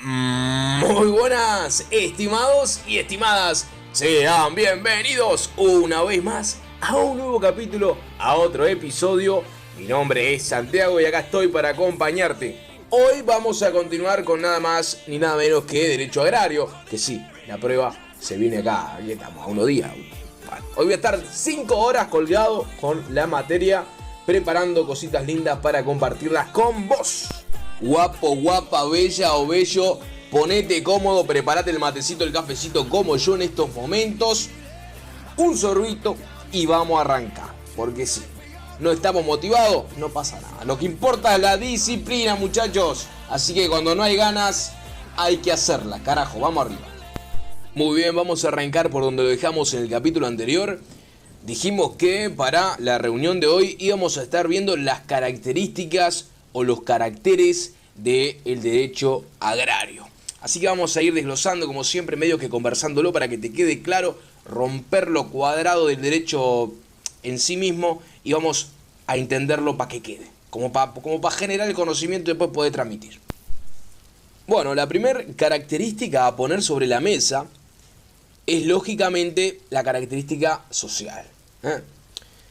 Muy buenas, estimados y estimadas. Sean bienvenidos una vez más a un nuevo capítulo, a otro episodio. Mi nombre es Santiago y acá estoy para acompañarte. Hoy vamos a continuar con nada más ni nada menos que Derecho Agrario. Que sí, la prueba se viene acá, ya estamos a unos días. Bueno, hoy voy a estar 5 horas colgado con la materia, preparando cositas lindas para compartirlas con vos. Guapo, guapa, bella o bello, ponete cómodo, prepárate el matecito, el cafecito como yo en estos momentos. Un sorbito y vamos a arrancar. Porque sí, no estamos motivados, no pasa nada. Lo que importa es la disciplina, muchachos. Así que cuando no hay ganas, hay que hacerla, carajo, vamos arriba. Muy bien, vamos a arrancar por donde lo dejamos en el capítulo anterior. Dijimos que para la reunión de hoy íbamos a estar viendo las características o los caracteres del derecho agrario. Así que vamos a ir desglosando, como siempre, medio que conversándolo para que te quede claro, romper lo cuadrado del derecho en sí mismo y vamos a entenderlo para que quede, como para generar el conocimiento y después poder transmitir. Bueno, la primera característica a poner sobre la mesa es lógicamente la característica social.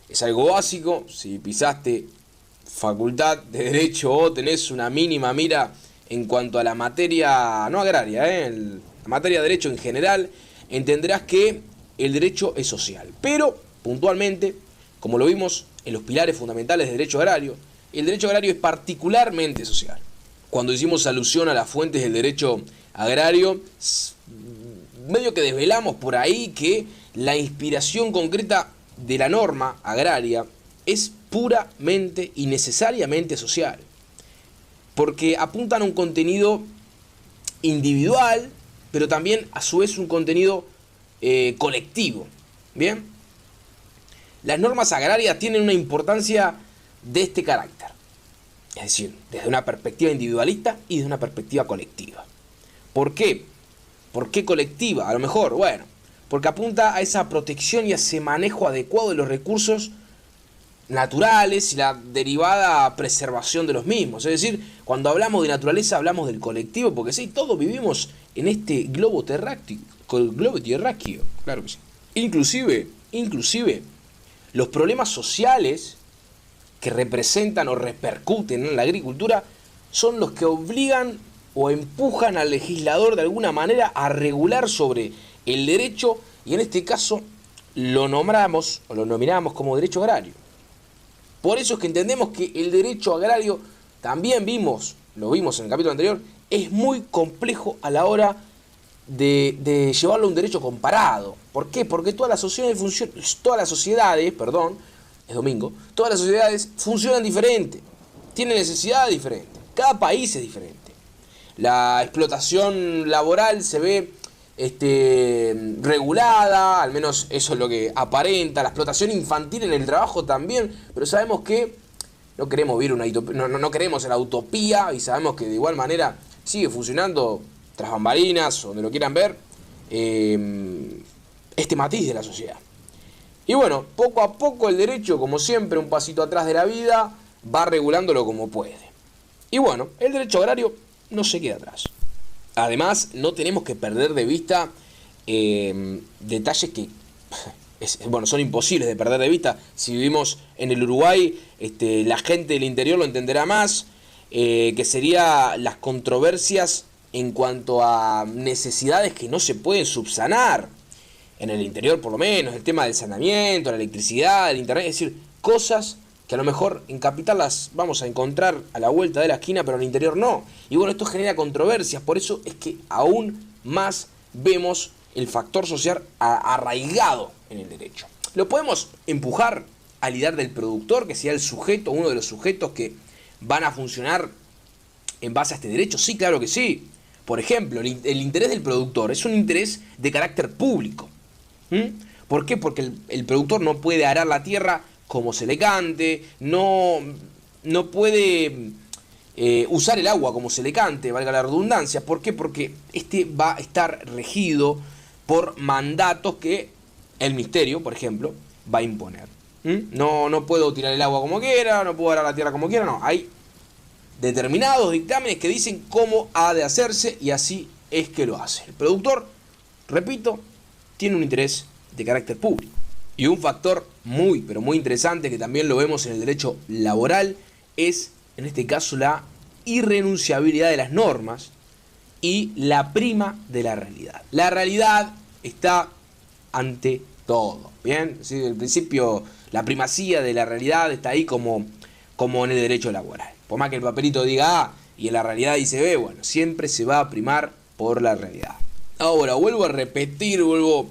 Es algo básico. Si pisaste facultad de Derecho o tenés una mínima mira en cuanto a la materia no agraria, la materia de Derecho en general, entenderás que el derecho es social. Pero, puntualmente, como lo vimos en los pilares fundamentales del derecho agrario, el derecho agrario es particularmente social. Cuando hicimos alusión a las fuentes del derecho agrario, medio que desvelamos por ahí que la inspiración concreta de la norma agraria es puramente y necesariamente social, porque apuntan a un contenido individual, pero también a su vez un contenido colectivo. Bien, las normas agrarias tienen una importancia de este carácter, es decir, desde una perspectiva individualista y desde una perspectiva colectiva. ¿Por qué? ¿Por qué colectiva? A lo mejor, bueno, porque apunta a esa protección y a ese manejo adecuado de los recursos naturales y la derivada preservación de los mismos. Es decir, cuando hablamos de naturaleza hablamos del colectivo, porque sí, todos vivimos en este globo terráqueo, claro que sí. Inclusive, los problemas sociales que representan o repercuten en la agricultura son los que obligan o empujan al legislador de alguna manera a regular sobre el derecho, y en este caso lo nombramos o lo nominamos como derecho agrario. Por eso es que entendemos que el derecho agrario, también lo vimos en el capítulo anterior, es muy complejo a la hora de llevarlo a un derecho comparado. ¿Por qué? Porque todas las sociedades funcionan diferente, tienen necesidades diferentes, cada país es diferente. La explotación laboral se ve regulada, al menos eso es lo que aparenta. La explotación infantil en el trabajo también, pero sabemos que no queremos vivir no queremos la utopía, y sabemos que de igual manera sigue funcionando tras bambalinas, o donde lo quieran ver, este matiz de la sociedad. Y bueno, poco a poco el derecho, como siempre, un pasito atrás de la vida, va regulándolo como puede. Y bueno, el derecho agrario no se queda atrás. Además, no tenemos que perder de vista detalles que son imposibles de perder de vista. Si vivimos en el Uruguay, la gente del interior lo entenderá más, que sería las controversias en cuanto a necesidades que no se pueden subsanar. En el interior, por lo menos, el tema del saneamiento, la electricidad, el internet, es decir, cosas que a lo mejor en capital las vamos a encontrar a la vuelta de la esquina, pero en el interior no. Y bueno, esto genera controversias, por eso es que aún más vemos el factor social arraigado en el derecho. Lo podemos empujar al ideal del productor, que sea el sujeto, uno de los sujetos que van a funcionar en base a este derecho. Sí, claro que sí. Por ejemplo, el interés del productor es un interés de carácter público. ¿Por qué? Porque el productor no puede arar la tierra como se le cante, no puede usar el agua como se le cante, valga la redundancia. ¿Por qué? Porque va a estar regido por mandatos que el ministerio, por ejemplo, va a imponer. No puedo tirar el agua como quiera, no puedo arar la tierra como quiera, no. Hay determinados dictámenes que dicen cómo ha de hacerse y así es que lo hace. El productor, repito, tiene un interés de carácter público. Y un factor muy, pero muy interesante que también lo vemos en el derecho laboral es, en este caso, la irrenunciabilidad de las normas y la prima de la realidad. La realidad está ante todo, ¿bien? ¿Sí? El principio, la primacía de la realidad está ahí como en el derecho laboral. Por más que el papelito diga A y en la realidad dice B, bueno, siempre se va a primar por la realidad. Ahora, vuelvo a repetir, vuelvo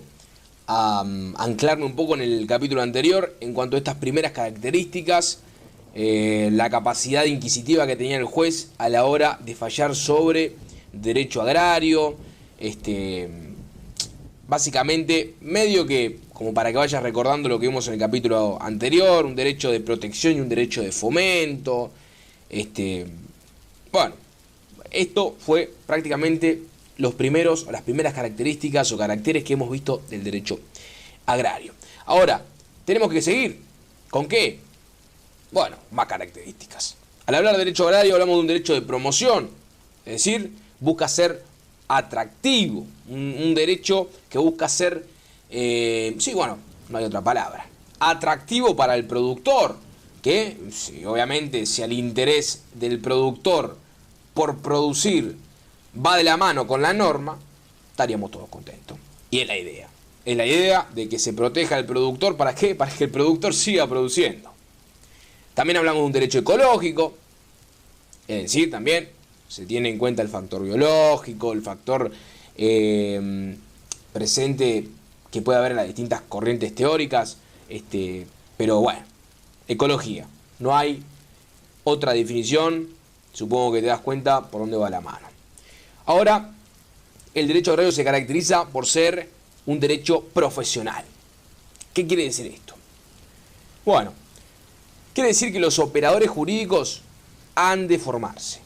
a anclarme un poco en el capítulo anterior en cuanto a estas primeras características, la capacidad inquisitiva que tenía el juez a la hora de fallar sobre derecho agrario, básicamente medio que, como para que vayas recordando lo que vimos en el capítulo anterior, un derecho de protección y un derecho de fomento, bueno, esto fue prácticamente las primeras características o caracteres que hemos visto del derecho agrario. Ahora, tenemos que seguir. ¿Con qué? Bueno, más características. Al hablar de derecho agrario hablamos de un derecho de promoción, es decir, busca ser atractivo, un derecho que busca ser, no hay otra palabra, atractivo para el productor, que obviamente si el interés del productor por producir va de la mano con la norma, estaríamos todos contentos. Y es la idea. Es la idea de que se proteja al productor. ¿Para qué? Para que el productor siga produciendo. También hablamos de un derecho ecológico. Es decir, también se tiene en cuenta el factor biológico, el factor presente que puede haber en las distintas corrientes teóricas. Pero bueno, ecología. No hay otra definición. Supongo que te das cuenta por dónde va la mano. Ahora, el derecho agrario se caracteriza por ser un derecho profesional. ¿Qué quiere decir esto? Bueno, quiere decir que los operadores jurídicos han de formarse.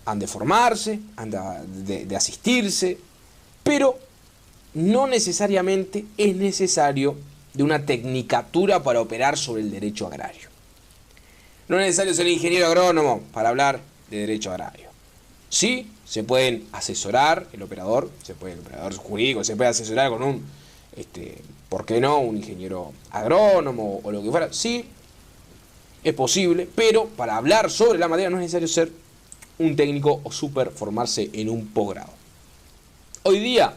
Han de asistirse, pero no necesariamente es necesario de una tecnicatura para operar sobre el derecho agrario. No es necesario ser ingeniero agrónomo para hablar de derecho agrario. Sí, se pueden asesorar, el operador jurídico se puede asesorar con un, ¿por qué no? Un ingeniero agrónomo o lo que fuera. Sí, es posible, pero para hablar sobre la materia no es necesario ser un técnico o formarse en un posgrado. Hoy día,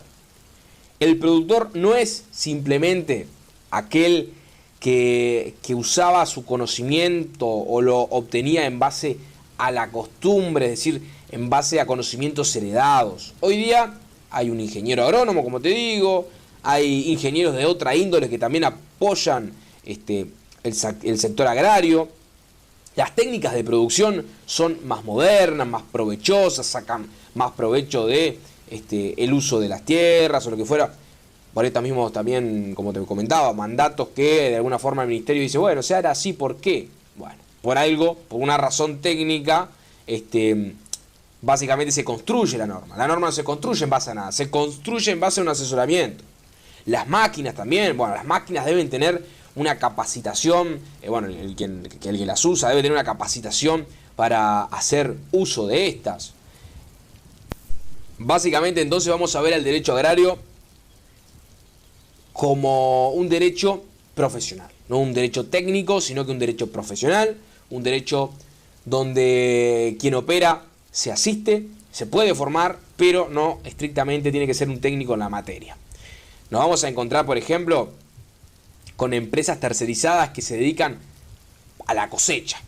el productor no es simplemente aquel que usaba su conocimiento o lo obtenía en base a la costumbre, es decir, en base a conocimientos heredados. Hoy día hay un ingeniero agrónomo, como te digo, hay ingenieros de otra índole que también apoyan el sector agrario. Las técnicas de producción son más modernas, más provechosas, sacan más provecho de el uso de las tierras o lo que fuera. Por esto mismo también, como te comentaba, mandatos que de alguna forma el ministerio dice, bueno, se hará así, ¿por qué? Bueno, por algo, por una razón técnica, básicamente se construye la norma. La norma no se construye en base a nada, se construye en base a un asesoramiento. Las máquinas también, bueno, las máquinas deben tener una capacitación, el que las usa debe tener una capacitación para hacer uso de estas. Básicamente entonces vamos a ver al derecho agrario como un derecho profesional, no un derecho técnico, sino que un derecho profesional, un derecho donde quien opera se asiste, se puede formar, pero no estrictamente tiene que ser un técnico en la materia. Nos vamos a encontrar, por ejemplo, con empresas tercerizadas que se dedican a la cosecha.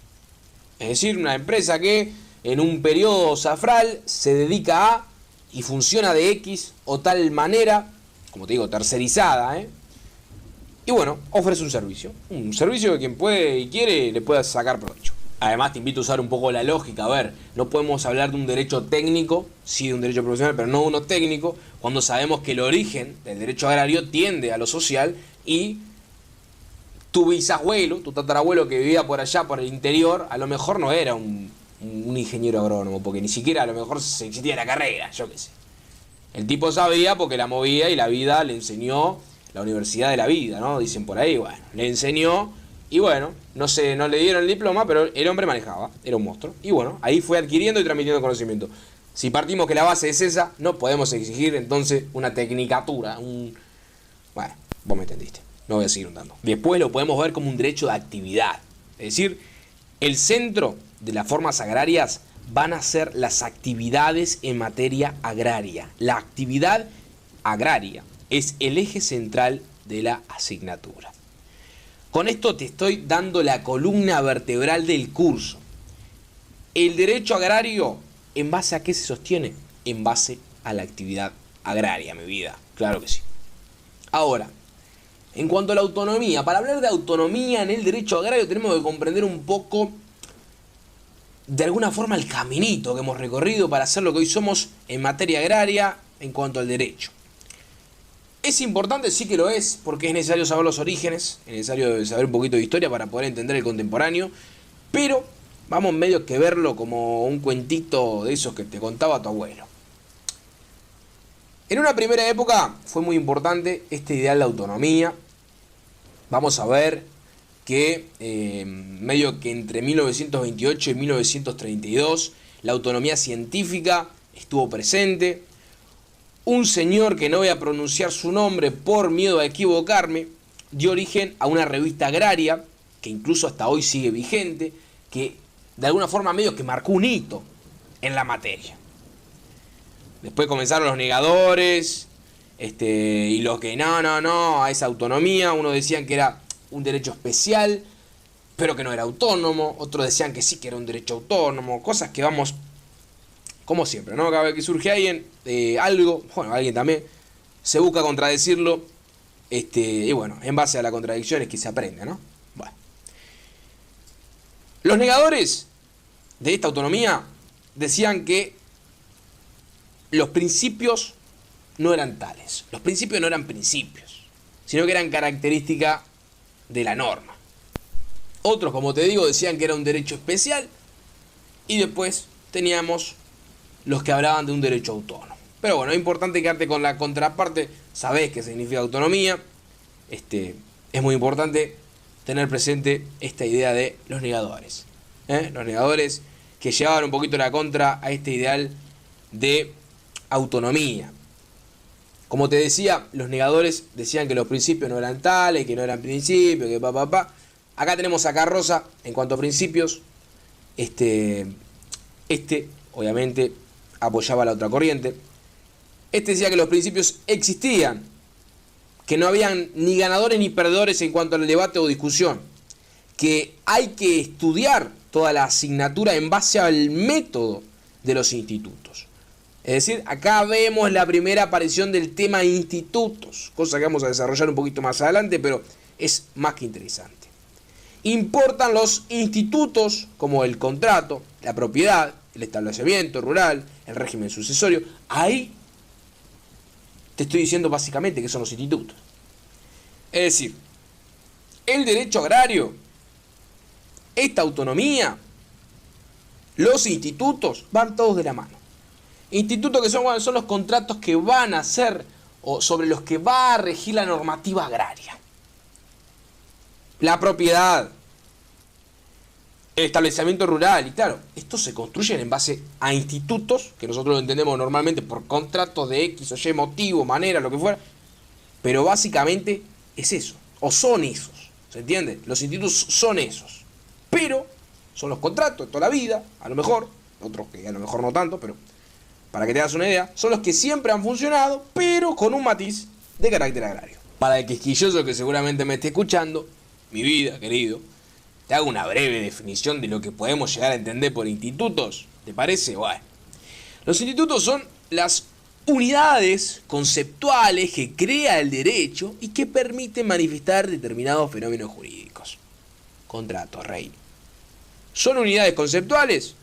Es decir, una empresa que en un periodo zafral se dedica a y funciona de X o tal manera, como te digo, tercerizada, y bueno, ofrece un servicio que quien puede y quiere le pueda sacar provecho. Además te invito a usar un poco la lógica. A ver, no podemos hablar de un derecho técnico, sí de un derecho profesional, pero no uno técnico, cuando sabemos que el origen del derecho agrario tiende a lo social y tu bisabuelo, tu tatarabuelo que vivía por allá, por el interior, a lo mejor no era un ingeniero agrónomo, porque ni siquiera a lo mejor se existía la carrera, yo qué sé. El tipo sabía porque la movía y la vida le enseñó, la universidad de la vida, ¿no? Dicen por ahí, bueno, le enseñó Y bueno, no le dieron el diploma, pero el hombre manejaba, era un monstruo. Y bueno, ahí fue adquiriendo y transmitiendo conocimiento. Si partimos que la base es esa, no podemos exigir entonces una tecnicatura, Bueno, vos me entendiste, no voy a seguir hundando. Después lo podemos ver como un derecho de actividad. Es decir, el centro de las formas agrarias van a ser las actividades en materia agraria. La actividad agraria es el eje central de la asignatura. Con esto te estoy dando la columna vertebral del curso. El derecho agrario, ¿en base a qué se sostiene? En base a la actividad agraria, mi vida. Claro que sí. Ahora, en cuanto a la autonomía, para hablar de autonomía en el derecho agrario tenemos que comprender un poco, de alguna forma, el caminito que hemos recorrido para hacer lo que hoy somos en materia agraria en cuanto al derecho. Es importante, sí que lo es, porque es necesario saber los orígenes, es necesario saber un poquito de historia para poder entender el contemporáneo, pero vamos medio que verlo como un cuentito de esos que te contaba tu abuelo. En una primera época fue muy importante este ideal de autonomía. Vamos a ver que medio que entre 1928 y 1932 la autonomía científica estuvo presente. Un señor que no voy a pronunciar su nombre por miedo a equivocarme, dio origen a una revista agraria, que incluso hasta hoy sigue vigente, que de alguna forma medio que marcó un hito en la materia. Después comenzaron los negadores, y los que no, a esa autonomía. Unos decían que era un derecho especial, pero que no era autónomo. Otros decían que sí, que era un derecho autónomo. Cosas que vamos, como siempre, ¿no? Cada vez que surge alguien, alguien también, se busca contradecirlo, y bueno, en base a la contradicción es que se aprende, ¿no? Bueno. Los negadores de esta autonomía decían que los principios no eran tales. Los principios no eran principios, sino que eran característica de la norma. Otros, como te digo, decían que era un derecho especial, y después teníamos los que hablaban de un derecho autónomo. Pero bueno, es importante quedarte con la contraparte. Sabés qué significa autonomía. Es muy importante tener presente esta idea de los negadores. Los negadores que llevaban un poquito la contra a este ideal de autonomía. Como te decía, los negadores decían que los principios no eran tales, que no eran principios, que Acá tenemos a Carroza en cuanto a principios. Obviamente apoyaba la otra corriente. Decía que los principios existían, que no habían ni ganadores ni perdedores en cuanto al debate o discusión, que hay que estudiar toda la asignatura en base al método de los institutos. Es decir, acá vemos la primera aparición del tema institutos, cosa que vamos a desarrollar un poquito más adelante, pero es más que interesante. Importan los institutos como el contrato, la propiedad, el establecimiento rural, el régimen sucesorio. Ahí te estoy diciendo básicamente qué son los institutos. Es decir, el derecho agrario, esta autonomía, los institutos van todos de la mano. Institutos que son los contratos que van a ser o sobre los que va a regir la normativa agraria. La propiedad, el establecimiento rural, y claro, estos se construyen en base a institutos, que nosotros lo entendemos normalmente por contratos de X o Y motivo, manera, lo que fuera, pero básicamente es eso, o son esos, ¿se entiende? Los institutos son esos, pero son los contratos de toda la vida, a lo mejor, otros que a lo mejor no tanto, pero para que te hagas una idea, son los que siempre han funcionado, pero con un matiz de carácter agrario. Para el quisquilloso que seguramente me esté escuchando, mi vida, querido, te hago una breve definición de lo que podemos llegar a entender por institutos. ¿Te parece? Bueno. Los institutos son las unidades conceptuales que crea el derecho y que permiten manifestar determinados fenómenos jurídicos. Contratos, rey. Son unidades conceptuales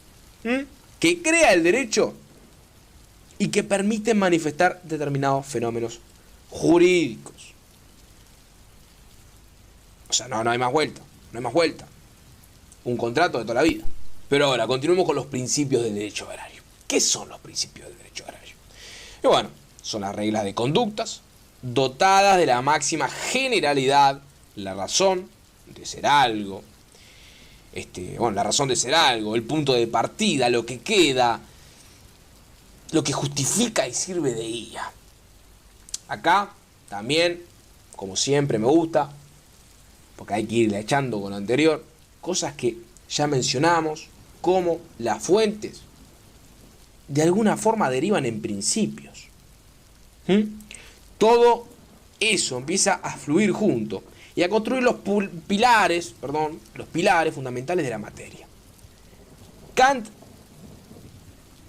que crea el derecho y que permiten manifestar determinados fenómenos jurídicos. O sea, no hay más vuelta. No hay más vuelta. Un contrato de toda la vida. Pero ahora, continuemos con los principios del derecho agrario. ¿Qué son los principios del derecho agrario? Y bueno, son las reglas de conductas dotadas de la máxima generalidad, la razón, de ser algo, la razón de ser algo, el punto de partida, lo que queda, lo que justifica y sirve de guía. Acá también, como siempre me gusta, porque hay que irle echando con lo anterior, cosas que ya mencionamos, como las fuentes, de alguna forma derivan en principios. Todo eso empieza a fluir junto y a construir los pilares fundamentales de la materia. Kant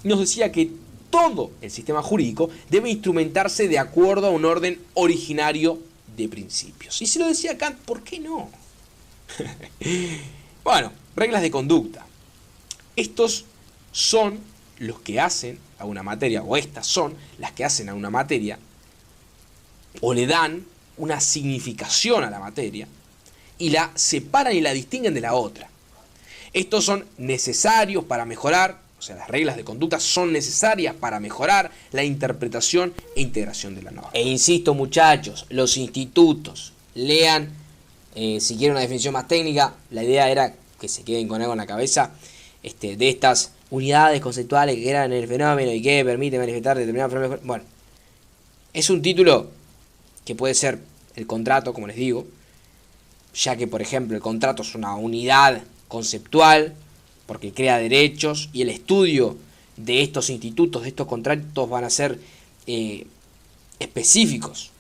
nos decía que todo el sistema jurídico debe instrumentarse de acuerdo a un orden originario de principios. Y si lo decía Kant, ¿por qué no? Bueno, reglas de conducta. Estos son los que hacen a una materia, o estas son las que hacen a una materia, o le dan una significación a la materia, y la separan y la distinguen de la otra. Estos son necesarios para mejorar, o sea, las reglas de conducta son necesarias para mejorar la interpretación e integración de la norma. E insisto, muchachos, los institutos, lean, si quieren una definición más técnica, la idea era que se queden con algo en la cabeza, de estas unidades conceptuales que eran el fenómeno y que permite manifestar determinados fenómenos. Bueno, es un título que puede ser el contrato, como les digo, ya que, por ejemplo, el contrato es una unidad conceptual, porque crea derechos, y el estudio de estos institutos, de estos contratos, van a ser específicos.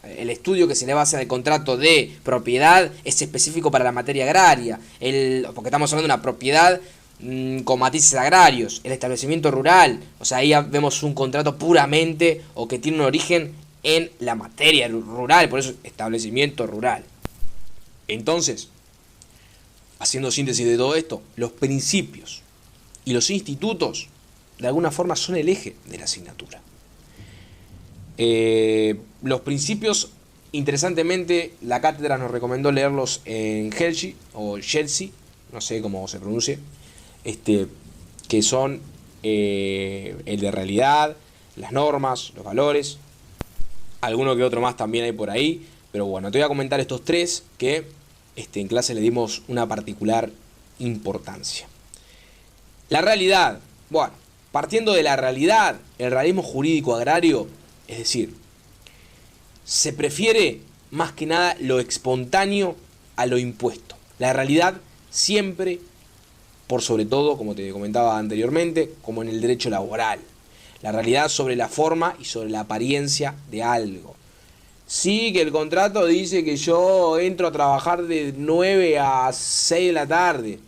El estudio que se le va a hacer al contrato de propiedad es específico para la materia agraria, porque estamos hablando de una propiedad con matices agrarios, el establecimiento rural, o sea, ahí vemos un contrato puramente o que tiene un origen en la materia rural, por eso establecimiento rural. Entonces, haciendo síntesis de todo esto, los principios y los institutos de alguna forma son el eje de la asignatura. Los principios, interesantemente, la cátedra nos recomendó leerlos en Chelsea, no sé cómo se pronuncie, que son el de realidad, las normas, los valores, alguno que otro más también hay por ahí, pero bueno, te voy a comentar estos tres que en clase le dimos una particular importancia. La realidad, bueno, partiendo de la realidad, el realismo jurídico agrario, es decir, se prefiere más que nada lo espontáneo a lo impuesto. La realidad siempre, por sobre todo, como te comentaba anteriormente, como en el derecho laboral. La realidad sobre la forma y sobre la apariencia de algo. Sí, que el contrato dice que yo entro a trabajar de 9 a 6 de la tarde,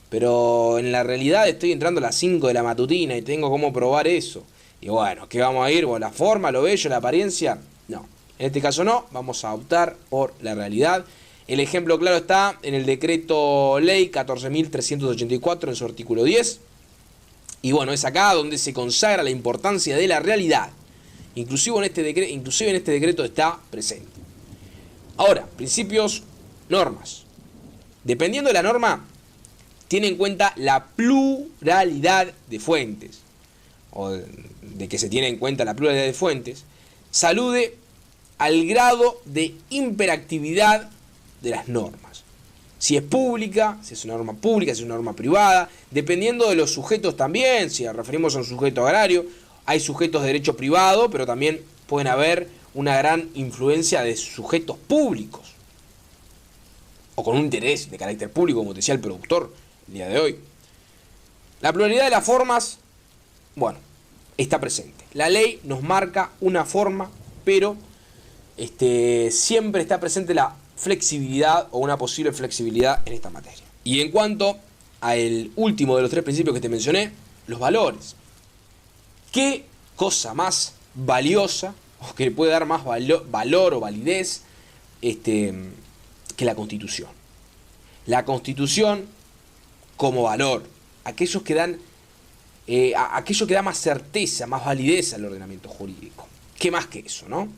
pero en la realidad estoy entrando a las 5 de la matutina y tengo cómo probar eso. Y bueno, ¿qué vamos a ir? ¿Por la forma, lo bello, la apariencia? No, en este caso no, vamos a optar por la realidad. El ejemplo claro está en el decreto ley 14.384 en su artículo 10. Y bueno, es acá donde se consagra la importancia de la realidad. Inclusive en este decreto está presente. Ahora, principios, normas. Dependiendo de la norma, tiene en cuenta la pluralidad de fuentes, o de que se tiene en cuenta la pluralidad de fuentes, se alude al grado de imperactividad de las normas. Si es pública, si es una norma pública, si es una norma privada, dependiendo de los sujetos también, si nos referimos a un sujeto agrario, hay sujetos de derecho privado, pero también pueden haber una gran influencia de sujetos públicos, o con un interés de carácter público, como decía el productor el día de hoy. La pluralidad de las formas, bueno, está presente. La ley nos marca una forma, pero siempre está presente la flexibilidad o una posible flexibilidad en esta materia. Y en cuanto al último de los tres principios que te mencioné, los valores. ¿Qué cosa más valiosa o que le puede dar más valor o validez que la Constitución? La Constitución como valor, aquello que da más certeza, más validez al ordenamiento jurídico. ¿Qué más que eso, no?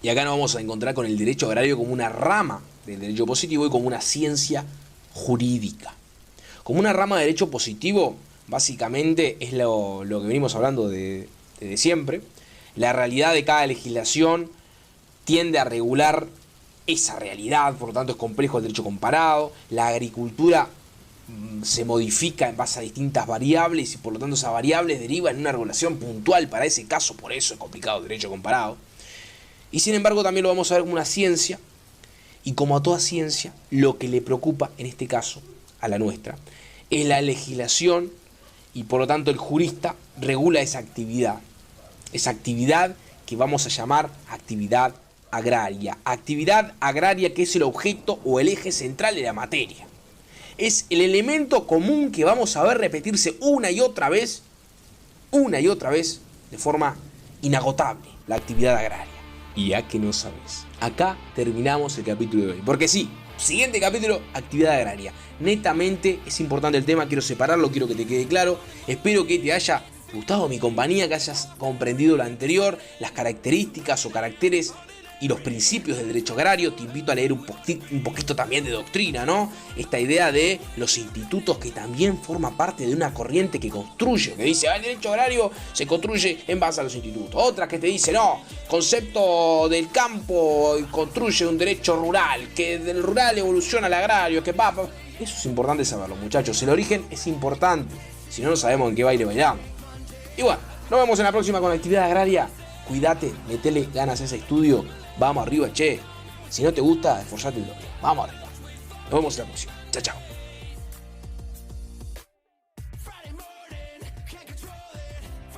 Y acá nos vamos a encontrar con el derecho agrario como una rama del derecho positivo y como una ciencia jurídica. Como una rama de derecho positivo, básicamente es lo que venimos hablando desde siempre. La realidad de cada legislación tiende a regular esa realidad, por lo tanto es complejo el derecho comparado. La agricultura se modifica en base a distintas variables y por lo tanto esas variables derivan en una regulación puntual para ese caso, por eso es complicado el derecho comparado. Y sin embargo también lo vamos a ver como una ciencia, y como a toda ciencia, lo que le preocupa en este caso a la nuestra es la legislación, y por lo tanto el jurista regula esa actividad que vamos a llamar actividad agraria que es el objeto o el eje central de la materia. Es el elemento común que vamos a ver repetirse una y otra vez, de forma inagotable, la actividad agraria. Y ya que no sabes, acá terminamos el capítulo de hoy. Porque sí, siguiente capítulo, actividad agraria. Netamente es importante el tema, quiero separarlo, quiero que te quede claro. Espero que te haya gustado mi compañía, que hayas comprendido lo anterior, las características o caracteres y los principios del derecho agrario. Te invito a leer un poquito también de doctrina, ¿no? Esta idea de los institutos, que también forma parte de una corriente que construye, que dice, el derecho agrario se construye en base a los institutos. Otra que te dice, no, concepto del campo construye un derecho rural, que del rural evoluciona al agrario, que va. Eso es importante saberlo, muchachos. El origen es importante, si no, no sabemos en qué baile bailamos. Y bueno, nos vemos en la próxima con actividad agraria. Cuídate, metele ganas a ese estudio. Vamos arriba, che. Si no te gusta, esforzate el doble. Vamos arriba. Nos vemos en la próxima. Chao, chao.